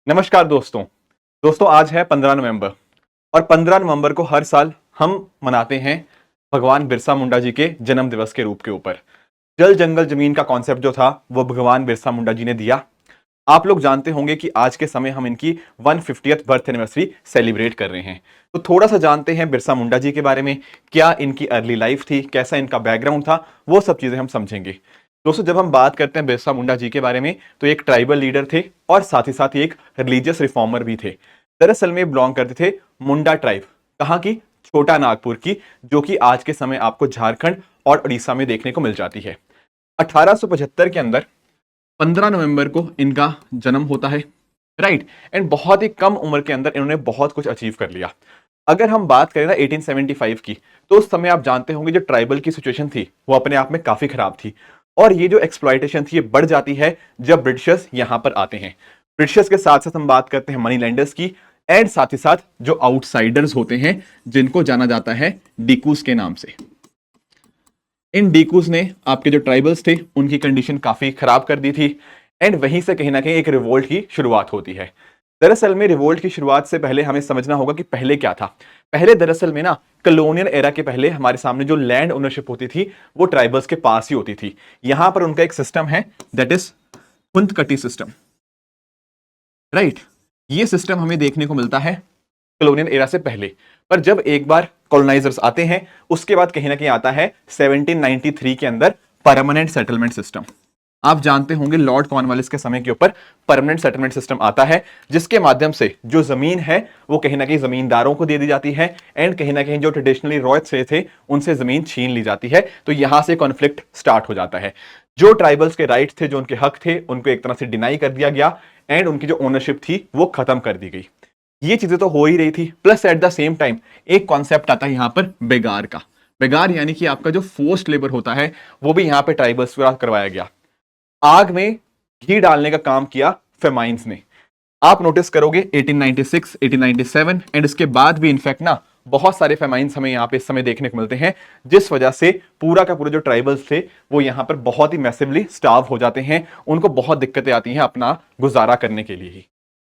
नमस्कार दोस्तों। आज है 15 नवंबर और 15 नवंबर को हर साल हम मनाते हैं भगवान बिरसा मुंडा जी के जन्म दिवस के रूप के ऊपर। जल जंगल जमीन का कॉन्सेप्ट जो था वो भगवान बिरसा मुंडा जी ने दिया। आप लोग जानते होंगे कि आज के समय हम इनकी 150th बर्थ एनिवर्सरी सेलिब्रेट कर रहे हैं। तो थोड़ा सा जानते हैं बिरसा मुंडा जी के बारे में, क्या इनकी अर्ली लाइफ थी, कैसा इनका बैकग्राउंड था, वो सब चीजें हम समझेंगे। दोस्तों, जब हम बात करते हैं बिरसा मुंडा जी के बारे में तो एक ट्राइबल लीडर थे और साथ ही एक रिलीजियस रिफॉर्मर भी थे। दरअसल में बिलोंग करते थे मुंडा ट्राइब, कहाँ की? छोटा नागपुर की, जो कि आज के समय आपको झारखंड और उड़ीसा में देखने को मिल जाती है। 1875 के अंदर 15 नवंबर को इनका जन्म होता है, राइट। एंड बहुत ही कम उम्र के अंदर इन्होंने बहुत कुछ अचीव कर लिया। अगर हम बात करें ना 1875 की, तो उस समय आप जानते होंगे जो ट्राइबल की सिचुएशन थी वो अपने आप में काफी खराब थी और ये जो एक्सप्लॉयटेशन थी ये बढ़ जाती है जब ब्रिटिशर्स यहां पर आते हैं। ब्रिटिशर्स के साथ साथ हम बात करते हैं मनी लैंडर्स की एंड साथ ही साथ जो आउटसाइडर्स होते हैं जिनको जाना जाता है डीकूस के नाम से। इन डीकूस ने आपके जो ट्राइबल्स थे उनकी कंडीशन काफी खराब कर दी थी एंड वहीं से कहीं ना कहीं एक रिवोल्ट की शुरुआत होती है। दरअसल में रिवोल्ट की शुरुआत से पहले हमें समझना होगा कि पहले क्या था। पहले दरअसल में ना कॉलोनियल एरा के पहले हमारे सामने जो लैंड ओनरशिप होती थी वो ट्राइबल्स के पास ही होती थी। यहां पर उनका एक सिस्टम है, दैट इज हुंतकटी सिस्टम, राइट। ये सिस्टम हमें देखने को मिलता है कॉलोनियल एरा से पहले। पर जब एक बार कॉलोनाइजर्स आते हैं उसके बाद कहीं ना कहीं आता है 1793 के अंदर परमानेंट सेटलमेंट सिस्टम। आप जानते होंगे लॉर्ड कॉर्नवालिस के समय के ऊपर परमानेंट सेटलमेंट सिस्टम आता है, जिसके माध्यम से जो जमीन है वो कहीं ना कहीं जमींदारों को दे दी जाती है एंड कहीं ना कहीं जो ट्रेडिशनली रॉयल्स थे उनसे जमीन छीन ली जाती है। तो यहां से कॉन्फ्लिक्ट स्टार्ट हो जाता है। जो ट्राइबल्स के राइट थे, जो उनके हक थे, उनको एक तरह से डिनाई कर दिया गया एंड उनकी जो ओनरशिप थी वो खत्म कर दी गई। ये चीजें तो हो ही रही थी, plus at the same time एक कॉन्सेप्ट आता है यहां पर बेगार का। बेगार यानी कि आपका जो फोर्स्ड लेबर होता है वो भी यहां पे ट्राइबल्स द्वारा करवाया गया। आग में घी डालने का काम किया फेमाइंस ने। आप नोटिस करोगे 1896, 1897 एंड इसके बाद भी इनफैक्ट ना बहुत सारे फेमाइंस हमें यहां पे इस समय देखने को मिलते हैं, जिस वजह से पूरा का पूरा जो ट्राइबल्स थे वो यहां पर बहुत ही मैसिवली स्टार्व हो जाते हैं। उनको बहुत दिक्कतें आती हैं अपना गुजारा करने के लिए ही।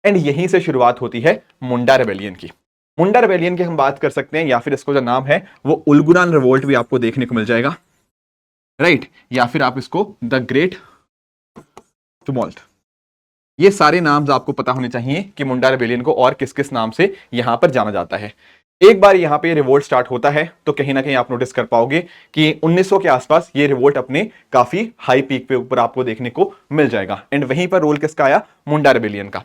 एंड यहीं से शुरुआत होती है मुंडा रेबेलियन की। मुंडा रेबेलियन की हम बात कर सकते हैं, या फिर इसको जो नाम है वो उलगुरान रिवोल्ट भी आपको देखने को मिल जाएगा, राइट। या फिर आप इसको द ग्रेट टुमोल्ट, ये सारे नाम आपको पता होने चाहिए कि मुंडा रेबेलियन को और किस किस नाम से यहां पर जाना जाता है। एक बार यहां पे रिवोल्ट स्टार्ट होता है तो कहीं ना कहीं आप नोटिस कर पाओगे कि 1900 के आसपास ये रिवोल्ट अपने काफी हाई पीक पे ऊपर आपको देखने को मिल जाएगा एंड वहीं पर रोल किसका आया? मुंडा रेबेलियन का।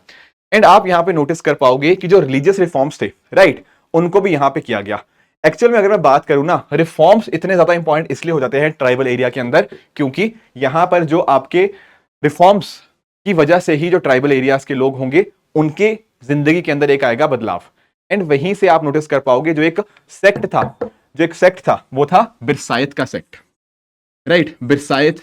एंड आप यहां पे नोटिस कर पाओगे कि जो रिलीजियस रिफॉर्म्स थे, राइट, उनको भी यहां पे किया गया। एक्चुअल में अगर मैं बात करूं ना, रिफॉर्म्स इतने ज्यादा इंपॉर्टेंट इसलिए हो जाते हैं ट्राइबल एरिया के अंदर क्योंकि यहां पर जो आपके रिफॉर्म्स की वजह से ही जो ट्राइबल एरियाज के लोग होंगे उनके जिंदगी के अंदर एक आएगा बदलाव। एंड वहीं से आप नोटिस कर पाओगे जो एक सेक्ट था वो था बिरसायत का सेक्ट, राइट। बिरसायत,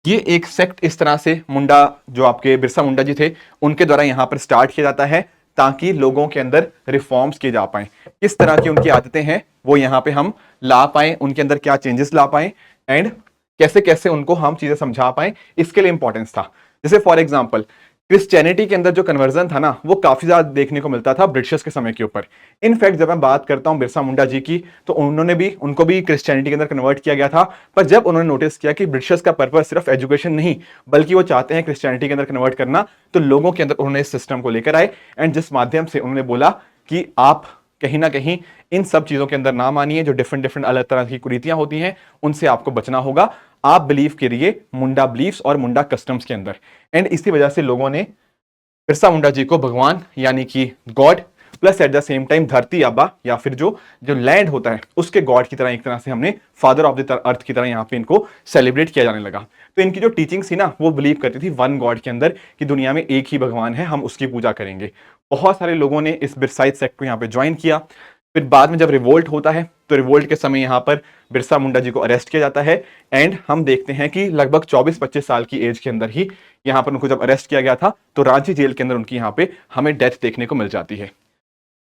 ये एक सेक्ट इस तरह से मुंडा, जो आपके बिरसा मुंडा जी थे, उनके द्वारा यहां पर स्टार्ट किया जाता है ताकि लोगों के अंदर रिफॉर्म्स किए जा पाए। किस तरह की उनकी आदतें हैं वो यहां पे हम ला पाए, उनके अंदर क्या चेंजेस ला पाए एंड कैसे कैसे उनको हम चीजें समझा पाए, इसके लिए इंपॉर्टेंस था। जैसे फॉर एग्जाम्पल क्रिश्चियनिटी के अंदर जो कन्वर्जन था ना वो काफी ज्यादा देखने को मिलता था ब्रिटिशर्स के समय के ऊपर। इनफैक्ट जब मैं बात करता हूं बिरसा मुंडा जी की तो उनको भी क्रिश्चियनिटी के अंदर कन्वर्ट किया गया था। पर जब उन्होंने नोटिस किया कि ब्रिटिशर्स का पर्पस सिर्फ एजुकेशन नहीं बल्कि वो चाहते हैं क्रिश्चियनिटी के अंदर कन्वर्ट करना, तो लोगों के अंदर उन्होंने इस सिस्टम को लेकर आए एंड जिस माध्यम से उन्होंने बोला कि आप कहीं ना कहीं इन सब चीजों के अंदर ना मानिए, जो डिफरेंट डिफरेंट अलग तरह की कुरीतियां होती हैं उनसे आपको बचना होगा। आप बिलीव करिए मुंडा बिलीव्स और मुंडा कस्टम्स के अंदर। एंड इसी वजह से लोगों ने बिरसा मुंडा जी को भगवान यानी कि God plus at the same time धरती आबा या फिर जो जो लैंड होता है उसके गॉड की तरह, एक तरह से हमने फादर ऑफ द अर्थ की तरह यहाँ पे इनको सेलिब्रेट किया जाने लगा। तो इनकी जो टीचिंग्स थी ना वो बिलीव करती थी वन गॉड के अंदर कि दुनिया में एक ही भगवान है, हम उसकी पूजा करेंगे। बहुत सारे लोगों ने इस बिरसाइत सेक्ट को यहाँ पे ज्वाइन किया। फिर बाद में जब रिवोल्ट होता है तो रिवोल्ट के समय यहाँ पर बिरसा मुंडा जी को अरेस्ट किया जाता है एंड हम देखते हैं कि लगभग 24-25 साल की एज के अंदर ही यहाँ पर उनको जब अरेस्ट किया गया था तो रांची जेल के अंदर उनकी यहाँ पे हमें डेथ देखने को मिल जाती है।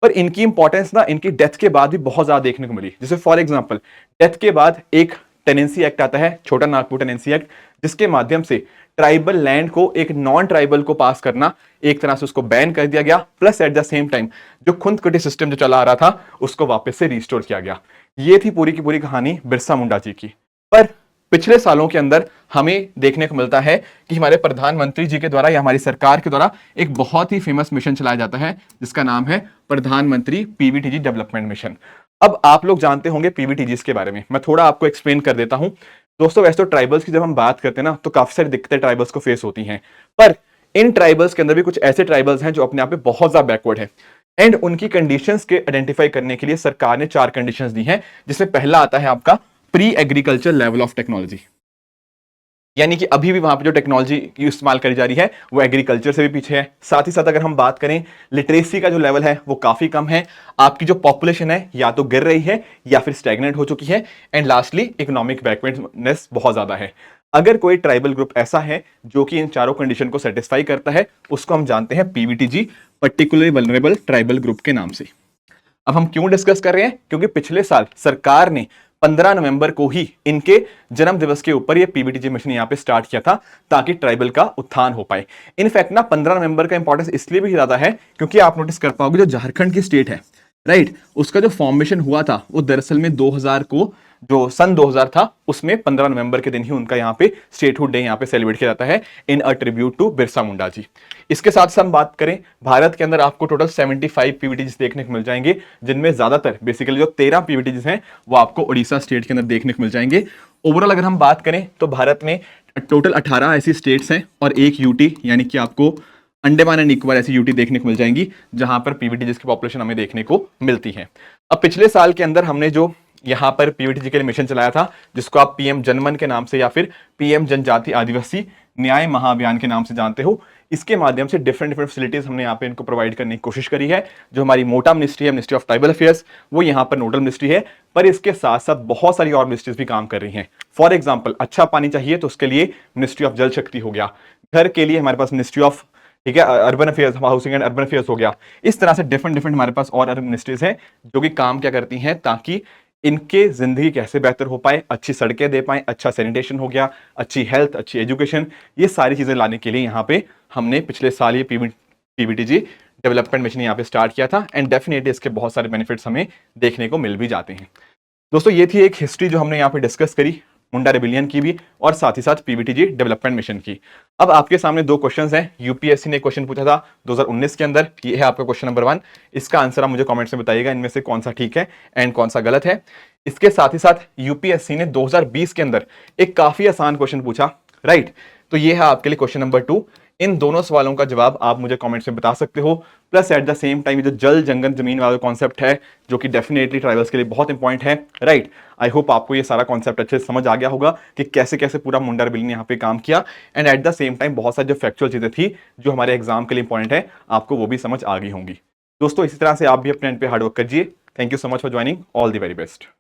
पर इनकी इंपॉर्टेंस ना इनकी डेथ के बाद भी बहुत ज्यादा देखने को मिली। जैसे फॉर एग्जांपल डेथ के बाद एक टेनेंसी एक्ट आता है, छोटा नागपुर टेनेंसी एक्ट, जिसके माध्यम से ट्राइबल लैंड को एक नॉन ट्राइबल को पास करना, एक तरह से उसको बैन कर दिया गया, plus at the same time जो खुंदकटी सिस्टम जो चला आ रहा था उसको वापस से रिस्टोर किया गया। ये थी पूरी की पूरी कहानी बिरसा मुंडा जी की। पर पिछले सालों के अंदर हमें देखने को मिलता है कि हमारे प्रधानमंत्री जी के द्वारा या हमारी सरकार के द्वारा एक बहुत ही फेमस मिशन चलाया जाता है जिसका नाम है प्रधानमंत्री पीवीटीजी डेवलपमेंट मिशन। अब आप लोग जानते होंगे पीवीटीजी के बारे में, मैं थोड़ा आपको एक्सप्लेन कर देता हूं। दोस्तों वैसे तो ट्राइबल्स की जब हम बात करते हैं ना तो काफी सारी दिक्कतें ट्राइबल्स को फेस होती हैं, पर इन ट्राइबल्स के अंदर भी कुछ ऐसे ट्राइबल्स हैं जो अपने आप में बहुत ज्यादा बैकवर्ड है एंड उनकी कंडीशंस के आइडेंटिफाई करने के लिए सरकार ने 4 कंडीशंस दी हैं, जिसमें पहला आता है आपका pre agriculture level of technology, यानी कि अभी भी वहां पे जो टेक्नोलॉजी इस्तेमाल करी जा रही है वो एग्रीकल्चर से भी पीछे है। साथ ही साथ अगर हम बात करें लिटरेसी का जो लेवल है वो काफी कम है, आपकी जो पॉपुलेशन है या तो गिर रही है या फिर स्टैग्नेंट हो चुकी है, एंड लास्टली इकोनॉमिक बैकवर्डनेस बहुत ज्यादा है। अगर कोई ट्राइबल ग्रुप ऐसा है जो कि इन चारों कंडीशन को सेटिस्फाई करता है उसको हम जानते हैं PVTG, particularly vulnerable tribal group के नाम से। अब हम क्यों डिस्कस कर रहे हैं, क्योंकि पिछले साल सरकार ने 15 नवंबर को ही इनके जन्म दिवस के ऊपर ये पीवीटीजी मिशन यहाँ पे स्टार्ट किया था ताकि ट्राइबल का उत्थान हो पाए। इनफैक्ट ना 15 नवंबर का इंपॉर्टेंस इसलिए भी ज्यादा है क्योंकि आप नोटिस कर पाओगे जो झारखंड की स्टेट है, राइट, उसका जो फॉर्मेशन हुआ था वो दरअसल में 2000 को, जो सन 2000 था उसमें 15 नवंबर के दिन ही उनका यहाँ पे स्टेटहुड डे यहाँ पे सेलिब्रेट किया जाता है इन a tribute to Birsa Munda ji. इसके साथ साथ हम बात करें भारत के अंदर आपको टोटल 75 पीवीटीज देखने को मिल जाएंगे, जिनमें ज्यादातर बेसिकली जो 13 पीवीटीज हैं वो आपको उड़ीसा स्टेट के अंदर देखने को मिल जाएंगे। ओवरऑल अगर हम बात करें तो भारत में टोटल 18 ऐसी स्टेट्स हैं और एक यूटी, यानी कि आपको अंडमान एंड निकोबार ऐसी यूटी देखने को मिल जाएंगी जहां पर पीवीटीज की पॉपुलेशन हमें देखने को मिलती है। अब पिछले साल के अंदर हमने जो यहां पर पीवीटीजी के लिए मिशन चलाया था जिसको आप पीएम जनमन के नाम से या फिर पीएम जनजाति आदिवासी न्याय महाअभियान के नाम से जानते हो, इसके माध्यम से डिफरेंट फैसिलिटीज हमने यहाँ पे इनको प्रोवाइड करने की कोशिश करी है। जो हमारी मोटा मिनिस्ट्री है, मिनिस्ट्री ऑफ ट्राइबल अफेयर्स, वो यहाँ पर नोडल मिनिस्ट्री है, पर इसके साथ साथ बहुत सारी और मिनिस्ट्रीज भी काम कर रही हैं। फॉर एग्जाम्पल अच्छा पानी चाहिए तो उसके लिए मिनिस्ट्री ऑफ जल शक्ति हो गया, घर के लिए हमारे पास मिनिस्ट्री ऑफ, ठीक है, urban affairs, housing and urban affairs हो गया। इस तरह से डिफरेंट हमारे पास और मिनिस्ट्रीज हैं जो कि काम क्या करती हैं ताकि इनके जिंदगी कैसे बेहतर हो पाए, अच्छी सड़कें दे पाए, अच्छा सैनिटेशन हो गया, अच्छी हेल्थ, अच्छी एजुकेशन, ये सारी चीजें लाने के लिए यहाँ पे हमने पिछले साल ये पीवीटीजी डेवलपमेंट मिशन यहाँ पे स्टार्ट किया था एंड डेफिनेटली इसके बहुत सारे बेनिफिट्स हमें देखने को मिल भी जाते हैं। दोस्तों ये थी एक हिस्ट्री जो हमने यहाँ पे डिस्कस करी मुंडा रेबिलियन की भी और साथ ही साथ पीवीटीजी डेवलपमेंट मिशन की। अब आपके सामने 2 क्वेश्चंस हैं। यूपीएससी ने क्वेश्चन पूछा था 2019 के अंदर, ये है आपका क्वेश्चन नंबर 1। इसका आंसर आप मुझे कमेंट्स में बताइएगा इनमें से कौन सा ठीक है एंड कौन सा गलत है। इसके साथ ही साथ यूपीएससी ने 2020 के अंदर एक काफी आसान क्वेश्चन पूछा, राइट, तो ये है आपके लिए क्वेश्चन नंबर 2। इन दोनों सवालों का जवाब आप मुझे कमेंट्स में बता सकते हो। Plus at the same time जो जल जंगल जमीन वाला कॉन्सेप्ट है जो कि डेफिनेटली ट्राइबल्स के लिए बहुत इंपॉर्टेंट है, राइट। आई होप आपको ये सारा कॉन्सेप्ट अच्छे से समझ आ गया होगा कि कैसे कैसे पूरा मुंडा रेबिलियन ने यहाँ पे काम किया and at the same time बहुत सारी जो फैक्चुअल चीजें थी जो हमारे एग्जाम के लिए इंपॉर्टेंट है आपको वो भी समझ आ गई होंगी। दोस्तों इसी तरह से आप भी अपने एंड पे हार्डवर्क कीजिए। Thank you so much for joining, all the very best.